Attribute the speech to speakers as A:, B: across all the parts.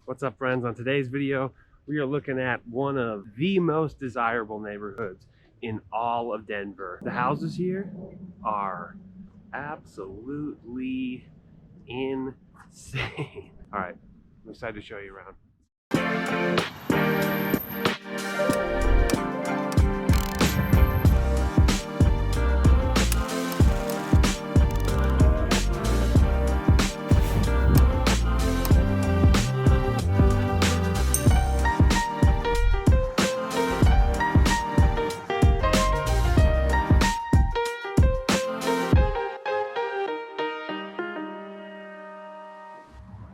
A: What's up, friends? On today's video, we are looking at one of the most desirable neighborhoods in all of Denver. The houses here are absolutely insane. All right, I'm excited to show you around.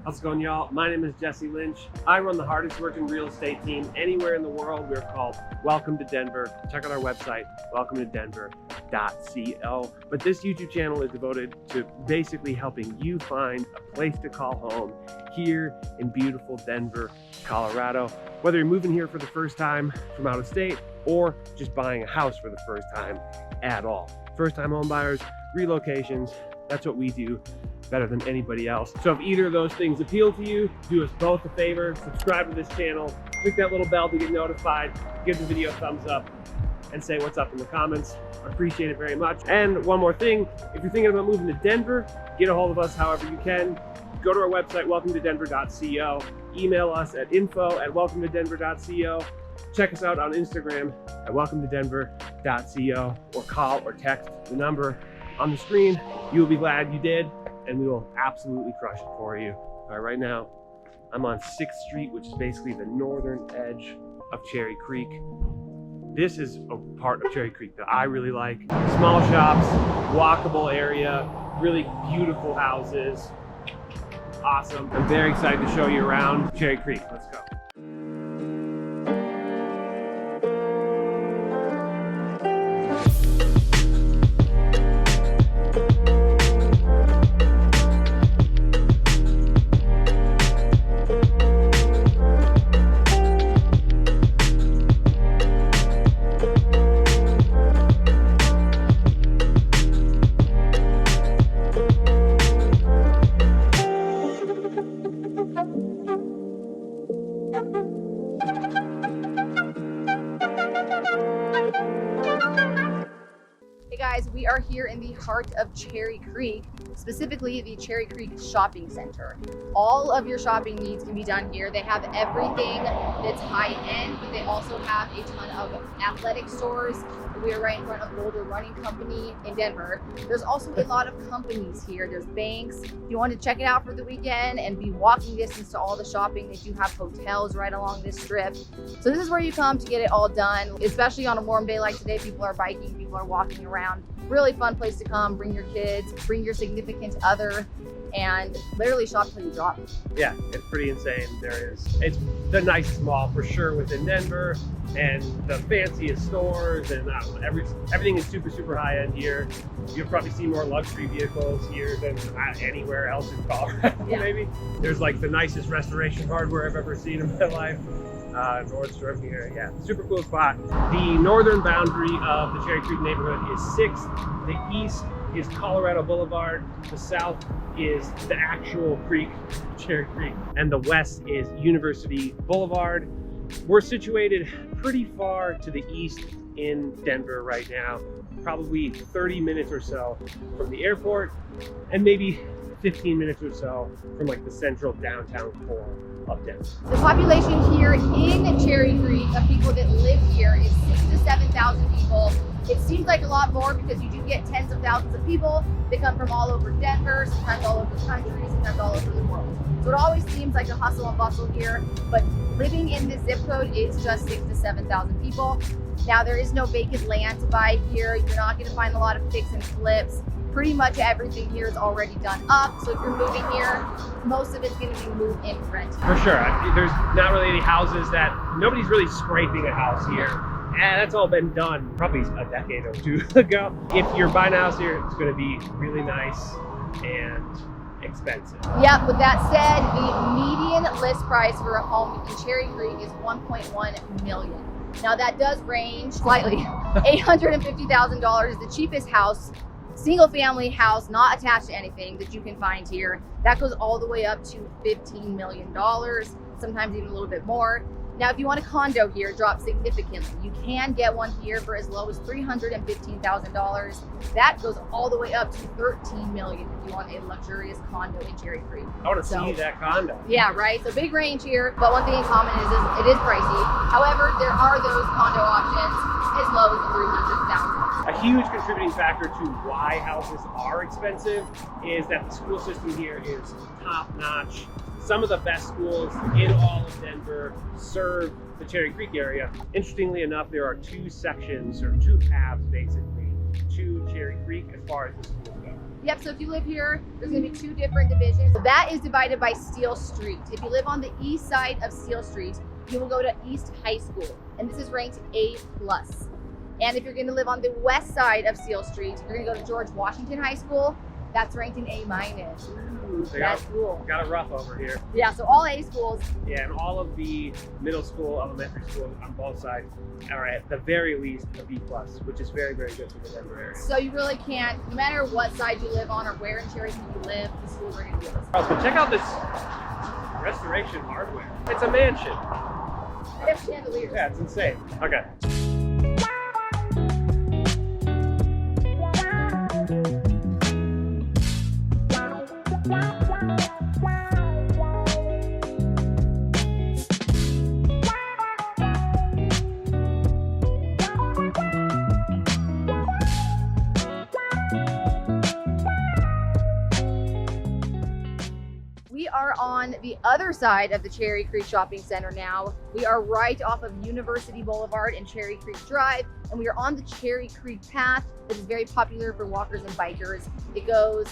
A: How's it going, y'all? My name is Jesse Lynch. I run the hardest working real estate team anywhere in the world. We're called Welcome to Denver. Check out our website, welcometodenver.co. But this YouTube channel is devoted to basically helping you find a place to call home here in beautiful Denver, Colorado. Whether you're moving here for the first time from out of state or just buying a house for the first time at all. First time home buyers, relocations, that's what we do better than anybody else. So if either of those things appeal to you, do us both a favor, subscribe to this channel, click that little bell to get notified, give the video a thumbs up, and say what's up in the comments. I appreciate it very much. And one more thing, if you're thinking about moving to Denver, get a hold of us however you can. Go to our website, welcometodenver.co, email us at info@welcometodenver.co, check us out on Instagram at welcometodenver.co, or call or text the number on the screen. You will be glad you did, and we will absolutely crush it for you. All right, right now, I'm on 6th Street, which is basically the northern edge of Cherry Creek. This is a part of Cherry Creek that I really like. Small shops, walkable area, really beautiful houses. Awesome. I'm very excited to show you around Cherry Creek. Let's go.
B: Hey guys, we are here in the heart of Cherry Creek, specifically the Cherry Creek Shopping Center. All of your shopping needs can be done here. They have everything that's high end, but they also have a ton of athletic stores. We are right in front of Boulder Running Company in Denver. There's also a lot of companies here. There's banks. If you want to check it out for the weekend and be walking distance to all the shopping, they do have hotels right along this strip. So this is where you come to get it all done, especially on a warm day like today. People are biking, people are walking around. Really fun place to come. Bring your kids, bring your significant other, and literally shop till you drop.
A: Yeah, it's pretty insane. It's the nicest mall for sure within Denver, and the fanciest stores, and I don't know, everything is super high end here. You'll probably see more luxury vehicles here than anywhere else in Colorado. Yeah. Maybe there's like the nicest restoration hardware I've ever seen in my life. Nordstrom here, yeah, super cool spot. The northern boundary of the Cherry Creek neighborhood is 6th. The east is Colorado Boulevard. The south is the actual creek, Cherry Creek, and the west is University Boulevard. We're situated pretty far to the east in Denver right now, probably 30 minutes or so from the airport, and maybe 15 minutes or so from like the central downtown core of Denver.
B: The population here in Cherry Creek of people that live here is 6,000 to 7,000 people. It seems like a lot more because you do get tens of thousands of people that come from all over Denver, sometimes all over the country, sometimes all over the world. So it always seems like a hustle and bustle here, but living in this zip code is just 6,000 to 7,000 people. Now there is no vacant land to buy here. You're not going to find a lot of fix and flips. Pretty much everything here is already done up. So if you're moving here, most of it's going to be moved in rent.
A: For sure. There's not really any houses nobody's really scraping a house here. And that's all been done probably a decade or two ago. If you're buying a house here, it's going to be really nice and expensive.
B: Yep, with that said, the median list price for a home in Cherry Creek is $1.1 million. Now that does range slightly. $850,000 is the cheapest house, single family house, not attached to anything, that you can find here. That goes all the way up to $15 million. sometimes even a little bit more. Now, if you want a condo here, it drops significantly. You can get one here for as low as $315,000. That goes all the way up to $13 million if you want a luxurious condo in Cherry Creek.
A: I want to see that condo.
B: Yeah, right. So big range here, but one thing in common is it is pricey. However, there are those condo options as low as $300,000.
A: A huge contributing factor to why houses are expensive is that the school system here is top notch. Some of the best schools in all of Denver serve the Cherry Creek area. Interestingly enough, there are two sections or two paths basically to Cherry Creek as far as the schools go.
B: Yep, so if you live here, there's gonna be two different divisions. That is divided by Steel Street. If you live on the east side of Steel Street, you will go to East High School, and this is ranked A+. And if you're gonna live on the west side of Steel Street, you're gonna go to George Washington High School. That's ranked in A-. That's cool.
A: Got it rough over here.
B: Yeah, so all A schools.
A: Yeah, and all of the middle school, elementary school on both sides are at the very least a B+, which is very, very good for the Denver area.
B: So you really can't, no matter what side you live on or where in Cherry Creek you live, the schools are gonna be listed.
A: Also, check out this restoration hardware. It's a mansion.
B: They have chandeliers.
A: Yeah, it's insane. Okay.
B: We are on the other side of the Cherry Creek Shopping Center now. We are right off of University Boulevard and Cherry Creek Drive, and we are on the Cherry Creek Path that is very popular for walkers and bikers. It goes,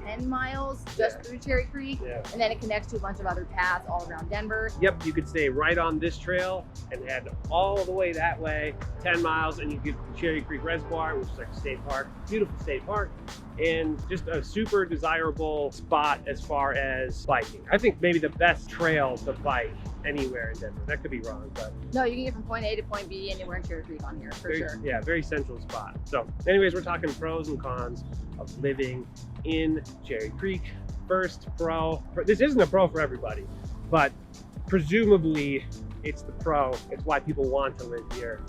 B: 10 miles just through Cherry Creek, and then it connects to a bunch of other paths all around Denver.
A: Yep, you could stay right on this trail and head all the way that way, 10 miles, and you get to Cherry Creek Reservoir, which is like a state park, beautiful state park, and just a super desirable spot as far as biking. I think maybe the best trail to bike anywhere in Denver. That could be wrong, but
B: no, you can get from point A to point B anywhere in Cherry Creek on here for sure.
A: Yeah, very central spot. So anyways, we're talking pros and cons of living in Cherry Creek. First pro, this isn't a pro for everybody, but presumably it's the pro. It's why people want to live here.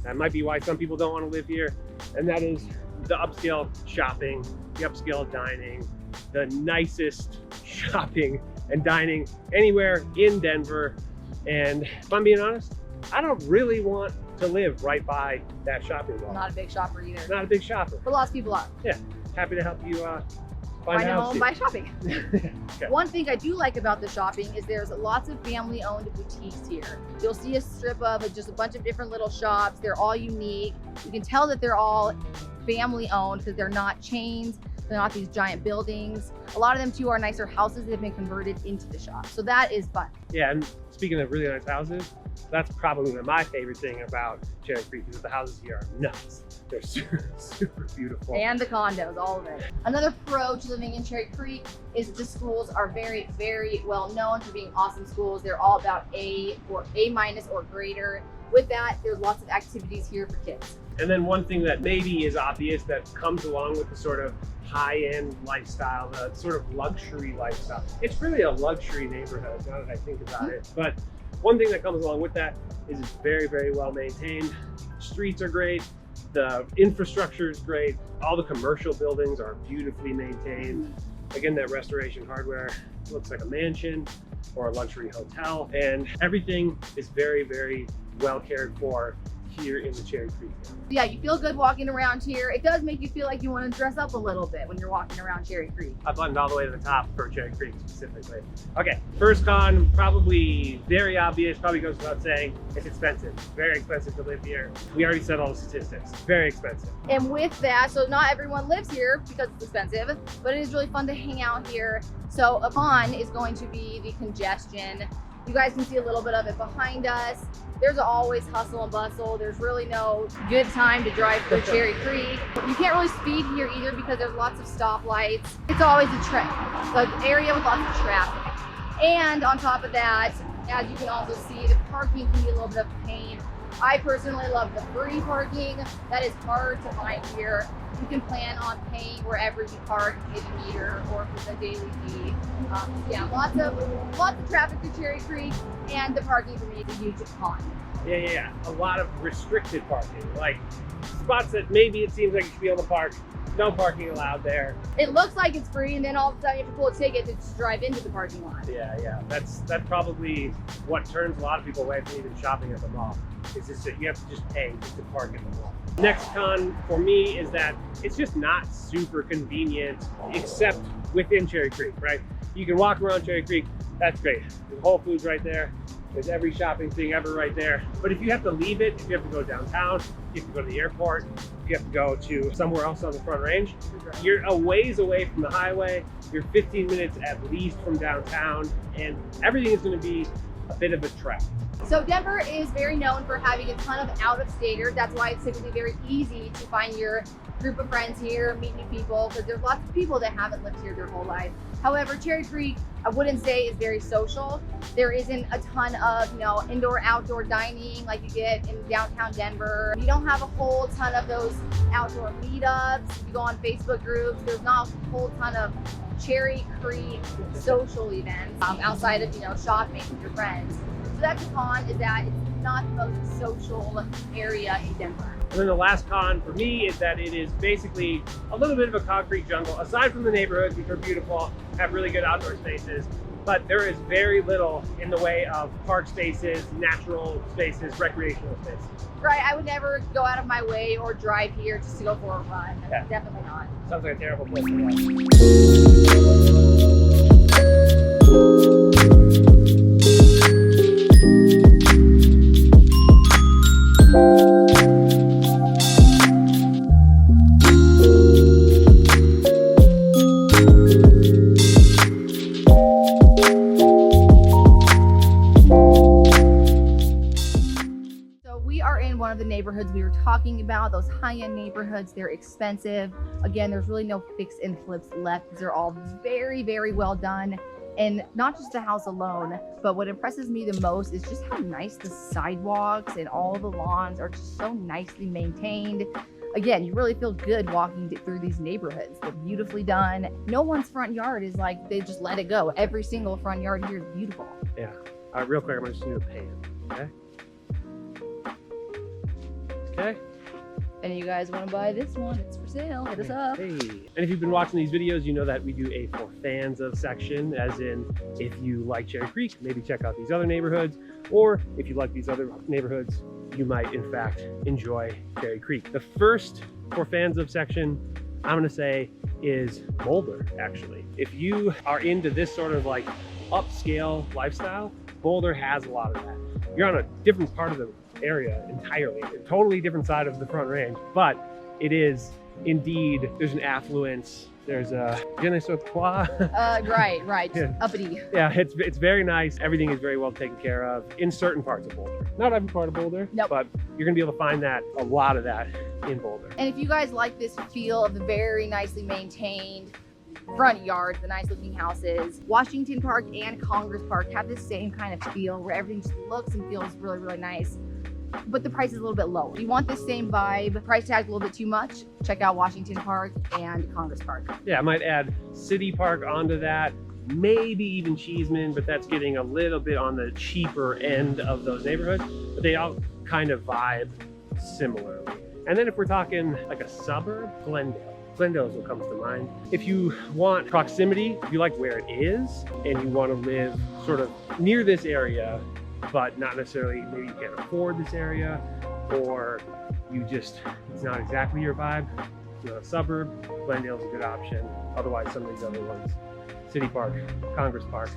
A: That might be why some people don't want to live here, and that is the upscale shopping, the upscale dining, the nicest shopping and dining anywhere in Denver. And if I'm being honest, I don't really want to live right by that shopping mall.
B: Not a big shopper either.
A: Not a big shopper.
B: But lots of people are.
A: Yeah, happy to help you
B: find a home by shopping.
A: Okay.
B: One thing I do like about the shopping is there's lots of family-owned boutiques here. You'll see a strip of just a bunch of different little shops. They're all unique. You can tell that they're all family-owned because they're not chains. They're not these giant buildings. A lot of them too are nicer houses that have been converted into the shop. So that is fun.
A: Yeah, and speaking of really nice houses, that's probably my favorite thing about Cherry Creek is that the houses here are nuts. They're super, super beautiful.
B: And the condos, all of it. Another pro to living in Cherry Creek is that the schools are very, very well known for being awesome schools. They're all about A or A- or greater. With that, there's lots of activities here for kids.
A: And then one thing that maybe is obvious that comes along with the sort of high-end lifestyle, the sort of luxury lifestyle. It's really a luxury neighborhood now that I think about it. But one thing that comes along with that is it's very, very well maintained. Streets are great. The infrastructure is great. All the commercial buildings are beautifully maintained. Again, that restoration hardware looks like a mansion or a luxury hotel, and everything is very, very well cared for here in the Cherry Creek area.
B: Yeah, you feel good walking around here. It does make you feel like you want to dress up a little bit when you're walking around Cherry Creek.
A: I buttoned all the way to the top for Cherry Creek specifically. Okay, first con, probably very obvious, probably goes without saying, it's expensive. Very expensive to live here. We already said all the statistics. Very expensive.
B: And with that, so not everyone lives here because it's expensive, but it is really fun to hang out here. So a con is going to be the congestion. You guys can see a little bit of it behind us. There's always hustle and bustle. There's really no good time to drive through Cherry Creek. You can't really speed here either because there's lots of stoplights. It's always an area with lots of traffic. And on top of that, As you can also see, the parking can be a little bit of a pain. I personally love the free parking. That is hard to find here. You can plan on paying wherever you park, maybe meter or for the daily fee. Yeah, lots of traffic to Cherry Creek, and the parking for me is a huge con.
A: Yeah. A lot of restricted parking, like spots that maybe it seems like you should be able to park. No parking allowed there.
B: It looks like it's free, and then all of a sudden you have to pull a ticket to just drive into the parking lot.
A: Yeah. That's probably what turns a lot of people away from even shopping at the mall. Is just that you have to just pay just to park at the mall. Next con for me is that it's just not super convenient, except within Cherry Creek, right? You can walk around Cherry Creek, that's great. There's Whole Foods right there. There's every shopping thing ever right there. But if you have to leave it, if you have to go downtown, you have to go to the airport, if you have to go to somewhere else on the Front Range, you're a ways away from the highway. You're 15 minutes at least from downtown, and everything is going to be a bit of a trek.
B: So Denver is very known for having a ton of out-of-staters. That's why it's typically very easy to find your group of friends here, meet new people, because there's lots of people that haven't lived here their whole life. However, Cherry Creek, I wouldn't say is very social. There isn't a ton of, indoor, outdoor dining like you get in downtown Denver. You don't have a whole ton of those outdoor meetups. If you go on Facebook groups, there's not a whole ton of Cherry Creek social events outside of, shopping with your friends. So that's a con, is that it's not the most social area in Denver.
A: And then the last con for me is that it is basically a little bit of a concrete jungle, aside from the neighborhoods, which are beautiful, have really good outdoor spaces, but there is very little in the way of park spaces, natural spaces, recreational spaces.
B: Right, I would never go out of my way or drive here just to go for a run.
A: Yeah.
B: Definitely not.
A: Sounds like a terrible place to go.
B: One of the neighborhoods we were talking about, those high-end neighborhoods, they're expensive. Again, there's really no fix and flips left. They're all very, very well done. And not just the house alone, but what impresses me the most is just how nice the sidewalks and all the lawns are just so nicely maintained. Again, you really feel good walking through these neighborhoods. They're beautifully done. No one's front yard is like they just let it go. Every single front yard here is beautiful.
A: Yeah. All right, real quick, I'm gonna just do a pan, okay? Okay.
B: And you guys want to buy this one, it's for sale, hit us up.
A: Hey. And if you've been watching these videos, you know that we do a for fans of section, as in if you like Cherry Creek, maybe check out these other neighborhoods, or if you like these other neighborhoods, you might in fact enjoy Cherry Creek. The first for fans of section, I'm gonna say, is Boulder, actually. If you are into this sort of like upscale lifestyle, Boulder has a lot of that. You're on a different part of the area entirely, a totally different side of the Front Range, but it is indeed, there's an affluence, there's a je ne sais quoi.
B: Right,
A: Yeah.
B: Uppity.
A: Yeah, it's very nice. Everything is very well taken care of in certain parts of Boulder. Not every part of Boulder,
B: nope.
A: But you're gonna be able to find a lot of that in Boulder.
B: And if you guys like this feel of the very nicely maintained front yards, the nice looking houses, Washington Park and Congress Park have the same kind of feel where everything just looks and feels really, really nice, but the price is a little bit lower. If you want the same vibe, price tag's a little bit too much, check out Washington Park and Congress Park.
A: Yeah, I might add City Park onto that, maybe even Cheeseman, but that's getting a little bit on the cheaper end of those neighborhoods, but they all kind of vibe similarly. And then if we're talking like a suburb, Glendale is what comes to mind. If you want proximity, if you like where it is and you want to live sort of near this area, but not necessarily, maybe you can't afford this area, or it's not exactly your vibe, you know, a suburb, Glendale's a good option. Otherwise, some of these other ones, City Park, Congress Park,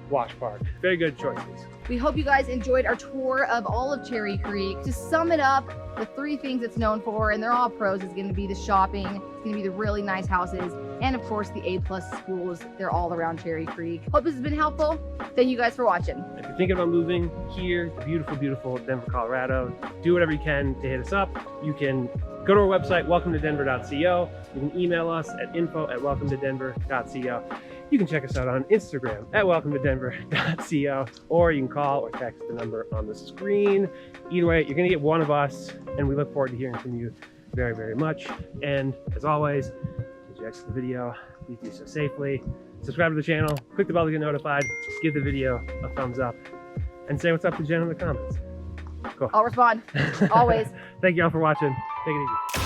A: Wash Park, very good choices.
B: We hope you guys enjoyed our tour of all of Cherry Creek. To sum it up, the three things it's known for, and they're all pros, is going to be the shopping, it's going to be the really nice houses, and of course the A+ schools. They're all around Cherry Creek. Hope this has been helpful. Thank you guys for watching.
A: If you're thinking about moving here to beautiful, beautiful Denver, Colorado, do whatever you can to hit us up. You can go to our website, welcometodenver.co. You can email us at info@welcometodenver.co. You can check us out on Instagram at welcometodenver.co, or you can call or text the number on the screen. Either way, you're going to get one of us, and we look forward to hearing from you very, very much. And as always, as you exit the video, please do so safely. Subscribe to the channel, click the bell to get notified, give the video a thumbs up, and say what's up to Jen in the comments. Cool.
B: I'll respond, always.
A: Thank you all for watching. Take it easy.